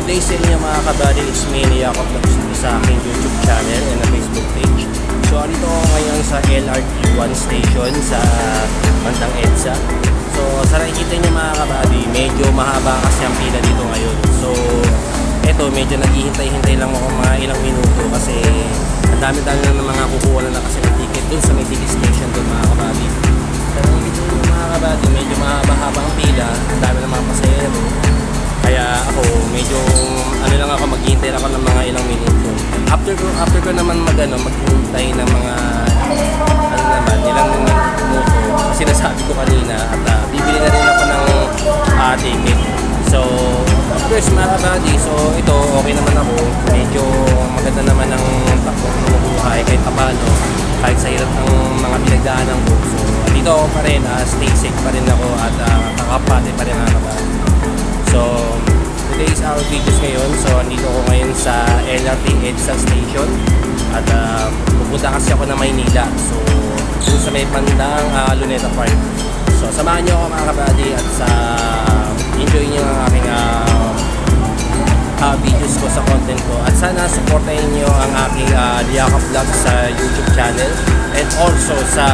day sa inyo mga kabady, it's me, Jacob Vlogs sa aking YouTube channel and na Facebook page. So andito ako ngayon sa LRT1 station sa bandang EDSA. So sa nakikita nyo mga kabady, medyo mahaba kasi ang pila dito ngayon. So eto, medyo naghihintay-hintay lang ako mga ilang minuto kasi ang dami-dami na ng mga kukuha na kasi ng ticket dun sa may ticket station dun mga kabady. So nakikita nyo mga kabady, medyo mahaba-haba ang pila, ang dami ng mga pasahero. Kaya ako, medyo lang ako, maghihintay ako ng mga ilang minuto. After ko naman maghihintay ng mga ilang minuto, kasi nasabi ko kanina at bibili na rin ako ng ticket. So, of course mga kabady, so ito okay naman ako. Medyo maganda naman ang takbo ng buhay kahit paano, kahit sa hirap ng mga pinagdaanan ko. So, dito ako pa rin, stay safe pa rin ako at kakapate pa rin mga kabady. So, today is our videos ngayon. So, andito ako ngayon sa LRT EDSA station at pupunta kasi ako na Maynila. So, dun sa may bandang Luneta Park. So, samahan nyo ako mga kabady at enjoy nyo ang aking videos ko sa content ko. At sana supportahin nyo ang aking Jacob Vlogs sa YouTube channel and also sa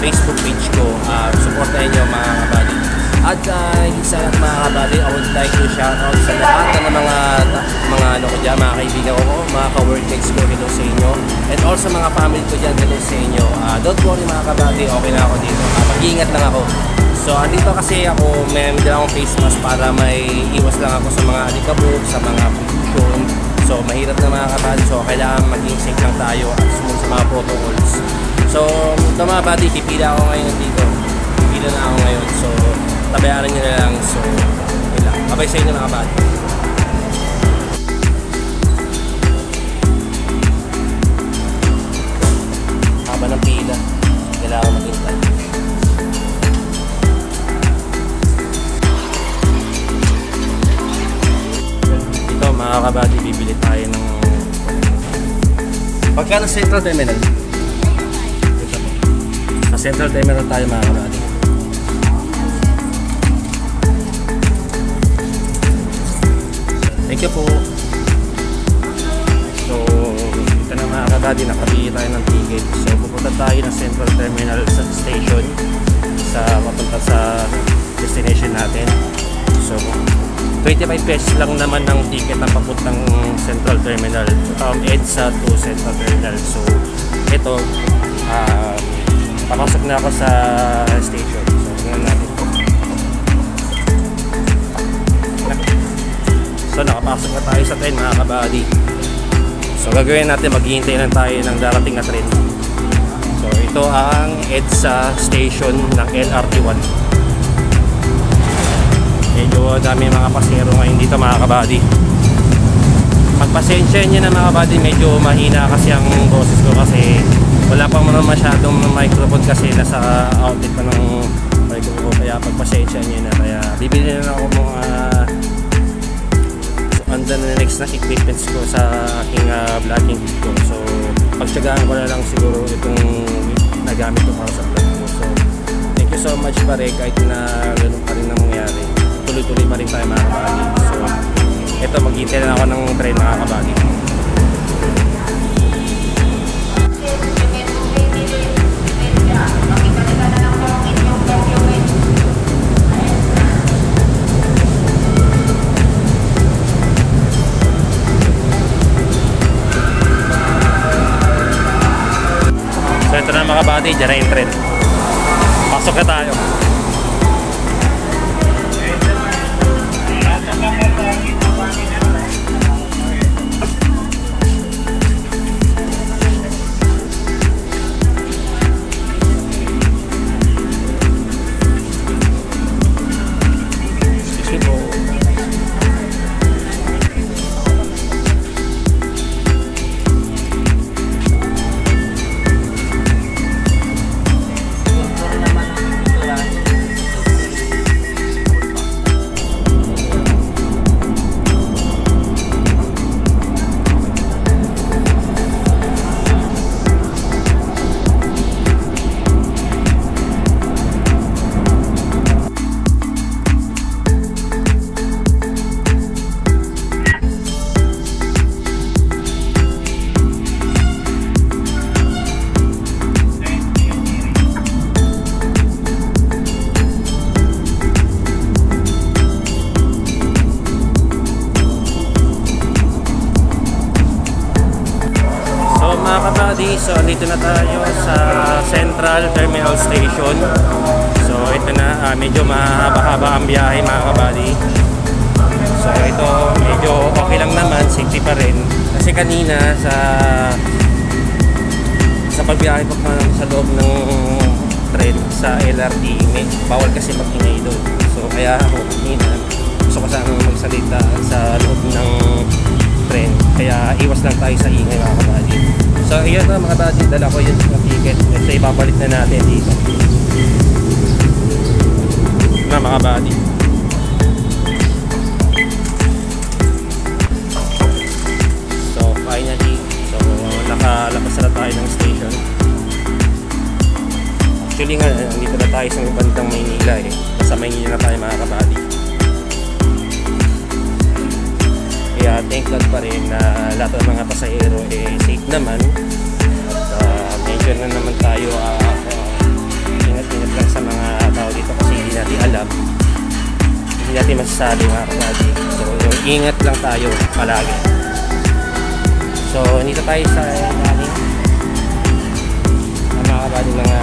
Facebook page ko. Supportahin nyo mga kabady. At isa lang mga kabady, I would like to shout out sa lahat ng mga mga kaibigan ko, mga ka-workmates ko, hello sa inyo. And also mga family ko dyan, hello sa inyo. Don't worry mga kabady, okay na ako dito. Mag-iingat lang ako. So andito kasi ako, may dala akong face mask para may iwas lang ako sa mga alikabok, sa mga pollution. So mahirap na mga kabady, so kailangan maging safe lang tayo at sumunod sa mga protocols. So ito mga kabady, pipila ako ngayon dito. Pipila na ako ngayon. So tabayaran nyo na lang. So, yun lang. Babay sa inyo mga kabady. Haba ng pila. Kailangan maghintay. Ito mga kabady, bibili tayo ng pagkano Central Terminal? Sa Central Terminal tayo mga kabady. Thank you po. So, ito na mga kabady, nakabili tayo ng ticket. So, pupunta tayo ng Central Terminal sa station papunta sa destination natin. So, 25 pesos lang naman ng ticket ng papuntang Central Terminal from EDSA to Central Terminal. So, ito papasok na ako sa station. So, tingnan natin. So nakapasok na tayo sa train mga kabady. So gagawin natin, maghihintay lang tayo ng darating na train. So ito ang EDSA station ng LRT1. Medyo dami mga pasero ngayon dito mga kabady. Pagpasensya nyo na mga kabady, medyo mahina kasi ang boses ko kasi wala pa naman masyadong microphone kasi nasa outlet pa ng microphone ko. Kaya pagpasensya nyo na, kaya bibili na ako mga under na next na equipments ko sa aking vlogging ko. So pagtsagaan ko na lang siguro itong nagamit ko para sa vlog ko. So thank you so much pare, kahit na ganun pa rin na mangyari, tuloy-tuloy pa rin tayo mga kabady. So eto, maghihintay na ako ng train mga kabady. So ito na mga kabady, dyan na yung train. Pasok na tayo. nandito na tayo sa Central Terminal Station. So ito na, medyo mahaba-haba ang biyahe mga kabady. So ito medyo okay lang naman, safety pa rin. Kasi kanina sa pagbiyahe pa sa loob ng tren sa LRT, bawal kasi mag-ingay doon. So kaya ako kanina gusto ko sana magsalita sa loob ng tren, kaya iwas lang tayo sa ingay mga kabady. So ayan na mga kabady, dala ko yung ticket. So ipapalit na natin dito na mga kabady. So finally, so nakalabas na tayo ng station. Actually nga, nandito na tayo sa bandang Maynila eh. Sa Maynila na tayo mga kabady. Kaya thank God pa rin na lahat ng mga pasahero safe naman. At medyo na naman tayo ingat-ingat lang sa mga tao dito kasi hindi natin alam. Hindi natin masasabi mga kabady. So ingat lang tayo palagi. So nito tayo sa mga kabady mga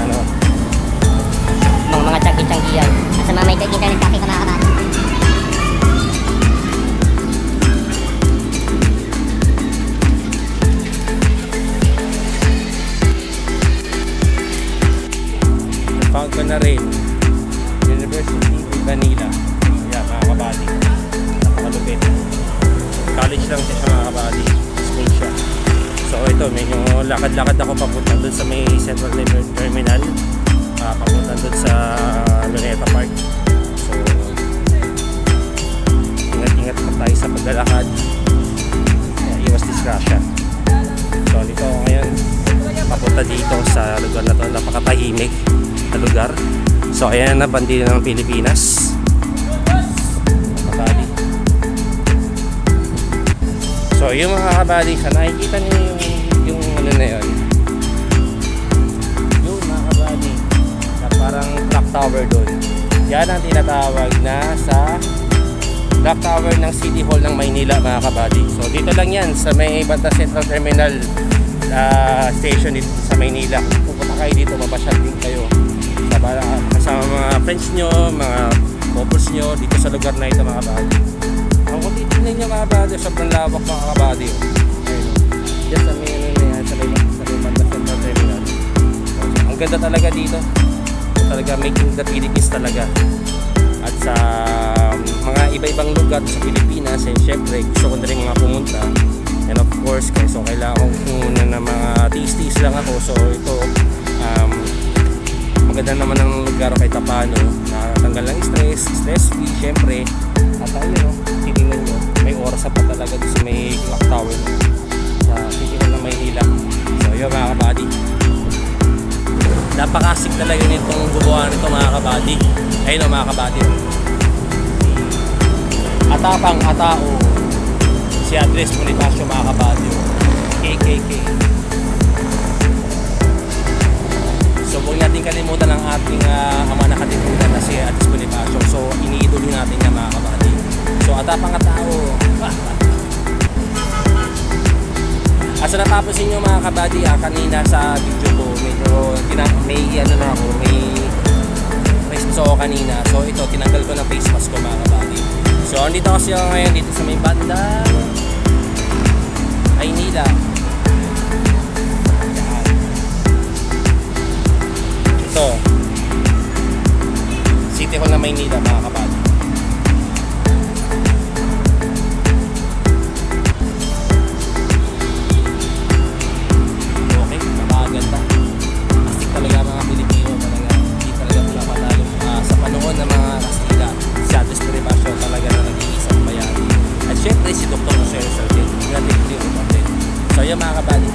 tiyanggi-tiyanggihan. Nasa mamay tayo internet cafe ka mga kabady. Found ko na rin University of Manila. Kaya mga kabady, napakalupit. College lang siya mga kabady, school siya. So ito, medyo lakad-lakad ako papunta doon sa may Central Terminal, papunta doon sa Luneta Park. So ingat-ingat pa tayo sa paglalakad, iwas disgrasya. So dito ako ngayon papunta dito sa lugar na to, napakatahimik na lugar. So ayan na, bandila ng Pilipinas. Kabady. So yung mga kabady, sa nakikita niyo yung ano na yun, yung mga kabady na parang clock tower doon, yan ang tinatawag na sa clock tower ng City Hall ng Maynila mga kabady. So dito lang yan sa may Banda Central Terminal station dito sa Maynila. Pupunta kayo dito, mapasyal din kayo kasama mga friends nyo, mga couples nyo dito sa lugar na ito mga kabady. Kung titignan nyo mga kabady, sobrang lawak mga kabady. Just sa may ano na yan, sa may Banda Central Terminal. So, ang ganda talaga dito. Talaga making the Philippines talaga. At sa mga iba-ibang lugar sa Pilipinas, syempre gusto ko na rin mga pumunta. And of course, so kailangan ko muna ng mga tiis-tiis lang ako. So ito, maganda naman ang lugar kahit paano, nakatanggal ng stress free syempre. At ayun, titingnan nyo, may oras pa talaga doon sa may clock tower sa City Hall ng Maynila. So yun mga kabady, napakasik talaga nitong gumawa nito mga kabady. Ayun o mga kabady, atapang atao si Andres Bonifacio mga kabady, KKK. So huwag natin kalimutan ang ating ama na katipunan na si Andres Bonifacio. So iniidolo natin niya mga kabady. So atapang atao. Asa natapusin nyo mga kabady, kanina sa video ko medyo may ano na ako, may face mask ako kanina. So ito, tinanggal ko ng face mask ko mga kabady. So andito kasi ako ngayon dito sa may banda Maynila. Ito, City Hall ng Maynila mga kabady. Okay, napakaganda. Astig talaga mga Pilipino talaga. Hindi talaga pinapatalo sa panahon ng mga Kastila. Si Andres Bonifacio talaga na nag-iisang bayani. At syempre si Dr. Jose Rizal din. So yun mga kabady.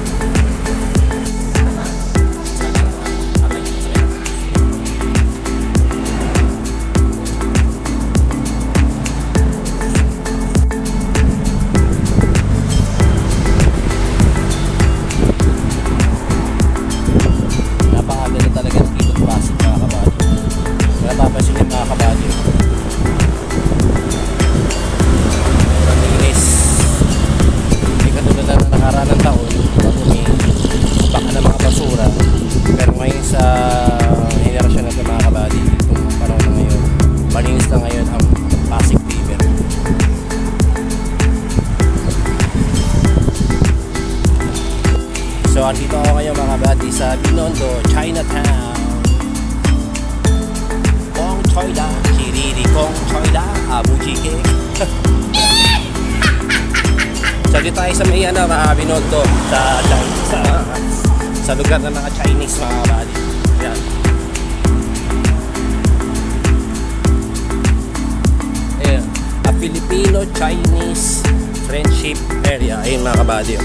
tayo sa may Binondo sa lugar ng mga Chinese mga kabady. Yan. Ayan. A Filipino-Chinese friendship area. Ayun mga kabady.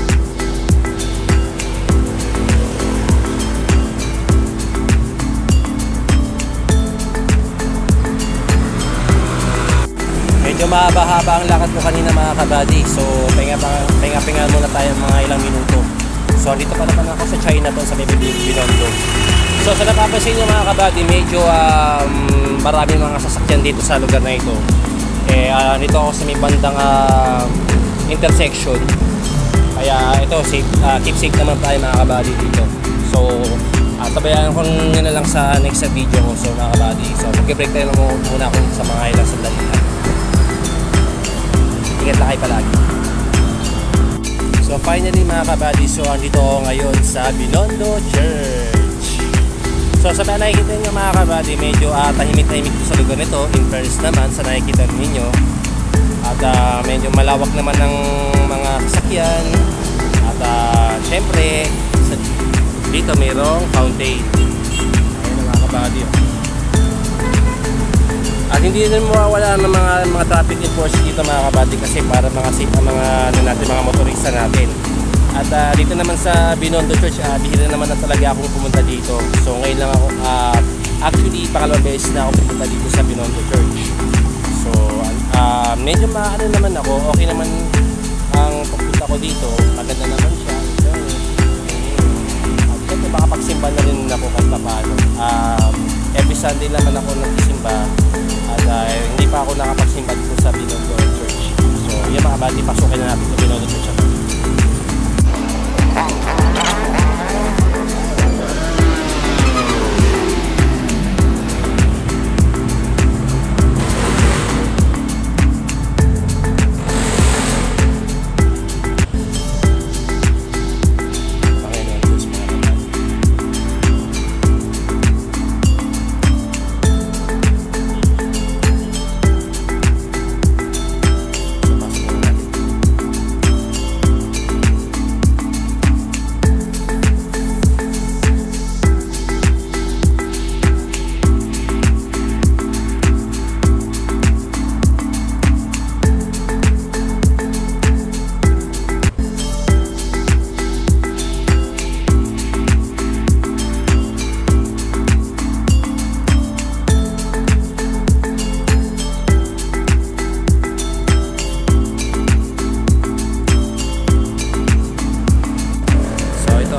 Medyo mahaba-haba ang lakad ko kanina mga kabady. So pahinga muna tayo mga ilang minuto. So dito pa naman ako sa Chinatown sa Binondo. So sa napapansin nyo mga kabady, medyo maraming mga sasakyan dito sa lugar na ito. Dito ako sa may bandang intersection. Kaya ito, keep safe naman tayo mga kabady dito. So tabayan ko nyo na lang sa next video ko. So mga kabady, so mag-break tayo muna ako sa mga ilang sandali. Ingat lang kayo palagi. So finally mga kabady, so andito ako ngayon sa Binondo Church. So sa nakikita nyo mga kabady, medyo tahimik-tahimik sa lugar nito. In fairness naman sa nakikita ninyo. At medyo malawak naman ng mga sasakyan. At syempre dito mayroong fountain. Ayun mga kabady. At hindi din mawawala ng mga traffic enforcement dito mga kabady, kasi para mga mga motorista natin. At dito naman sa Binondo Church, bihira naman na talaga akong pumunta dito. So ngayon lang ako, actually pangalawang beses na ako pumunta dito sa Binondo Church. So medyo maano naman ako, okay naman ang pagpunta ko dito. Maganda naman siya. At syempre makapagsimba na rin ako kahit paano. Every Sunday naman ako nagsisimba. At hindi pa ako nakapagsimba dito sa Binondo Church. So yun mga kabady, pasukin na natin sa Binondo Church.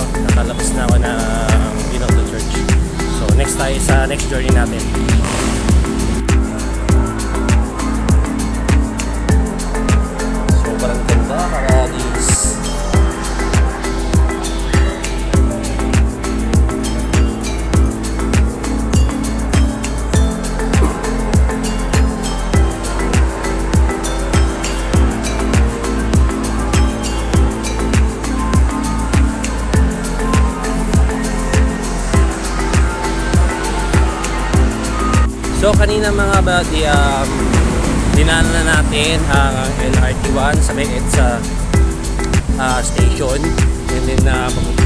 Nakalabas na ako ng Binondo Church. So next tayo sa next journey natin. Sobrang ganda, karadis. So kanina mga buddy, dinaanan na natin ang LRT1 sa may EDSA station, and then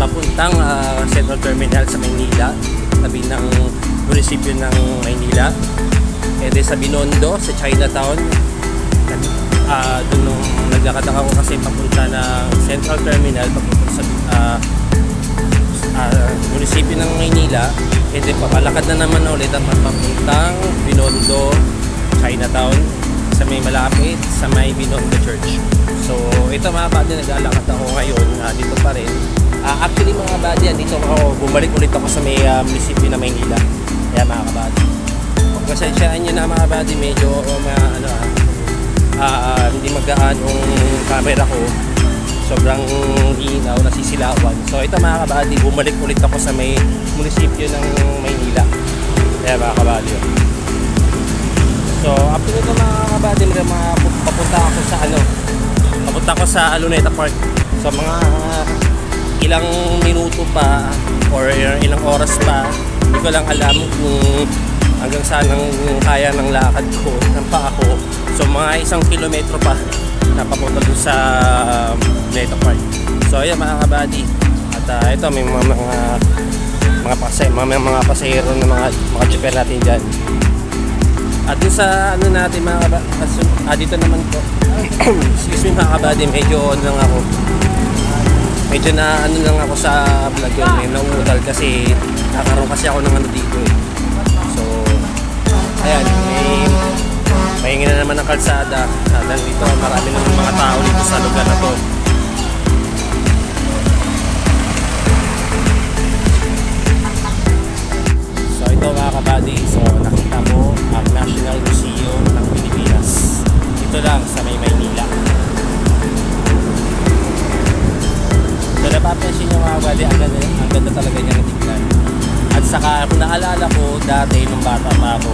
papuntang Central Terminal sa Maynila, tabi ng munisipyo ng Maynila. And then sa Binondo, sa Chinatown, doon nung naglakad ako kasi papunta ng Central Terminal, papunta sa munisipyo ng Maynila. And then papalakad na naman ulit ang papuntang Binondo, Chinatown, sa may malapit sa may Binondo Church. So ito mga buddy, naglalakad ako ngayon dito pa rin. Actually mga buddy, dito ako, bumalik ulit ako sa may munisipyo na Maynila. Kaya mga kabuddy, pagkasensyaan nyo na mga buddy, medyo hindi magaan yung camera ko. Sobrang hinaw, nasisilawan. So ito mga kabady, bumalik ulit ako sa may munisipyo ng Maynila. Kaya mga kabady. So after nito mga kabady, papunta ako sa Luneta Park. So mga ilang minuto pa or ilang oras pa, hindi ko lang alam kung hanggang saan ang kaya ng lakad ko, ng paa ko. So mga 1 kilometro pa napapunta dun sa Neto Park. So ayun mga kabady, at ito may mga pasahero ng mga chopper natin dyan. At dun sa ano natin mga kabady, dito naman po excuse me mga kabady, medyo lang ako sa vlog yun, may nauudal kasi nakaroon kasi ako ng ano dito eh. So ayan, may na naman ng kalsada. Dito marami ng mga tao dito sa lugar na to. So ito mga kabady, so nakita mo ang National Museum ng Pilipinas. Ito lang sa Maynila. So napapansin nyo mga kabady, ang ganda talaga niya natignan. At saka kung naalala ko dati nung bata pa ako,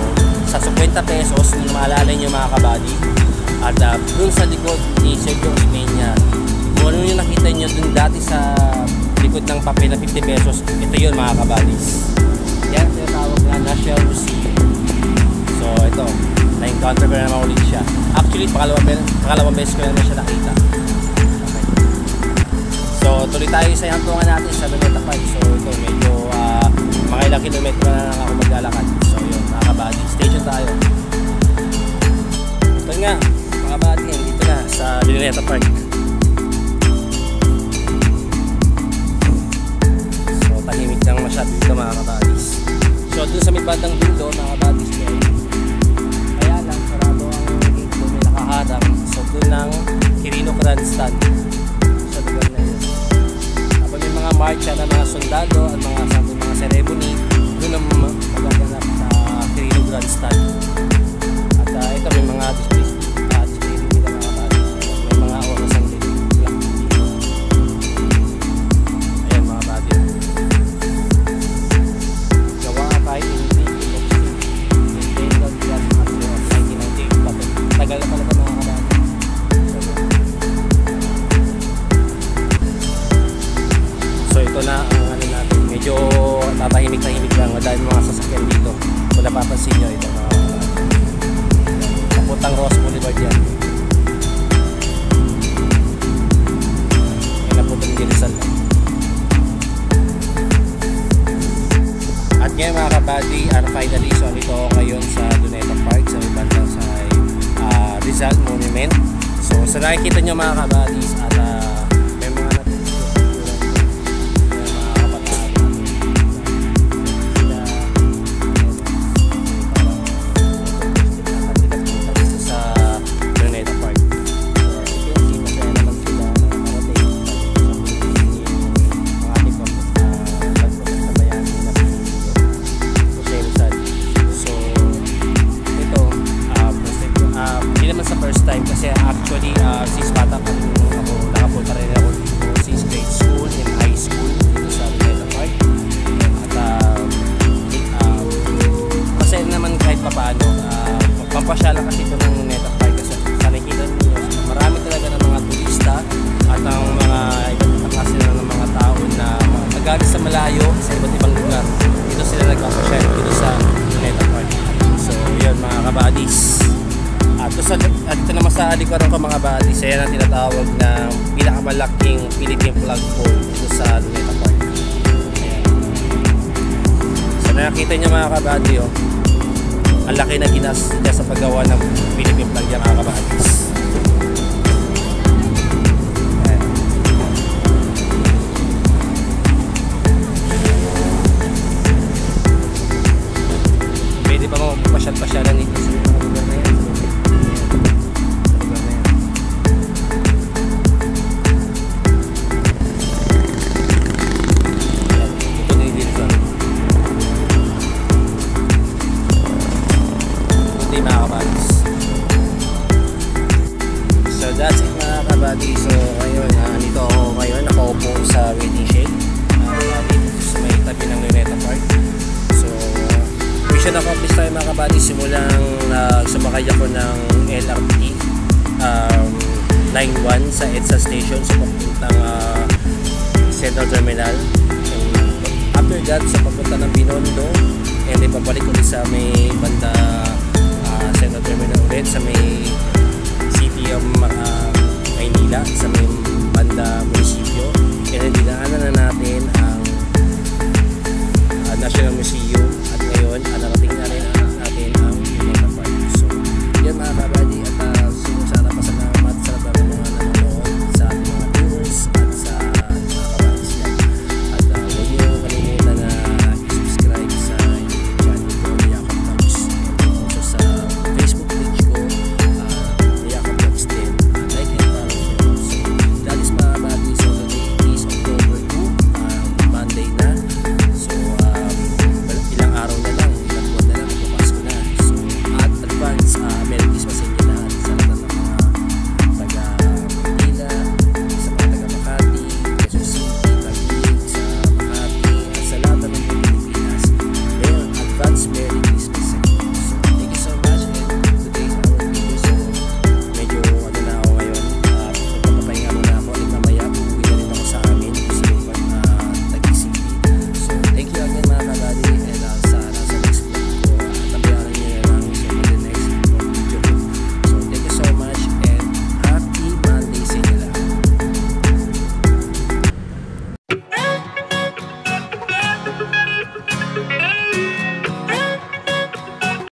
sa 50 pesos, kung maalala nyo mga kabady, at dun sa likod ni Sergio Osmeña, kung ano yung nakita nyo dun dati sa likod ng papel na 50 pesos, ito yun mga kabadys. Yan ang tinatawag na National Museum. So ito, na-encounter ko na naman ulit siya. Actually, pangalawang beses ko na naman siya nakita. Okay. So tuloy tayo sa hantungan natin sa Luneta Park. So ito, medyo mga ilang kilometro na lang ako maglalakad. So yun mga kabady, station tayo. Ito nga mga kabady, dito na sa Luneta Park. So tahimik lang masyado dito mga kabadys. So dun sa may bandang dulo mga kabadys, kaya lang sarado ang gate doon, may nakaharang. So dun ng Quirino Grandstand sa lugar na yun. Tapos may mga marcha ng mga sundalo at mga ceremony, doon ang magaganap sa Quirino Grandstand. At ito may mga display nila mga kabadys. May mga oras ang dito. Ayan mga kabadys. Gawa kahit hindi Imperial Glass Master of 1998. Tagal na pala ito mga kabadys. So ito na ang ano natin. Medyo tatahimik-tahimik lang dahil mga sasakyan dito. Kung napapansin nyo, ito mga papuntang Ross Boulevard yan. Yan napuntang Rizal. At ngayon mga kabady, finally, so dito ako ngayon sa Luneta Park, sa bandang sa Rizal Monument. So sa nakikita nyo mga kabady, at may mga since bata pa rin ako, nakapunta rin ako dito since grade school and high school dito sa Luneta Park. At masaya naman kahit pa paano, pampasyalan kasi ito ng Luneta Park kasi sa nakikita ninyo, marami talaga ng mga turista at ang mga iba't ibang klase ng mga tao na nagaling sa malayo sa iba't ibang lugar. Dito sila nagpapasyal dito sa Luneta Park. So yun mga kabadis. At ito naman sa likuran ko mga buddies, ayan ang tinatawag na pinakamalaking Philippine flagpole dito sa Luneta Park. Ayan. So nakikita nyo mga kabady, ang laki na ginastos sa paggawa ng Philippine flag yan mga kabadis. Pwede pa mo pasyal-pasyalan dito sa mga lugar na yan. So that's it mga kabady. So ngayon, nandito ako ngayon, nakaupo sa waiting shed dito sa may tabi ng Luneta Park. So mission accomplished tayo mga kabady. Simulang sumakay ako ng LRT Line 1 sa EDSA Station sa papuntang Central Terminal. And after that, sa papunta ng Binondo, and then pabalik ulit sa may banda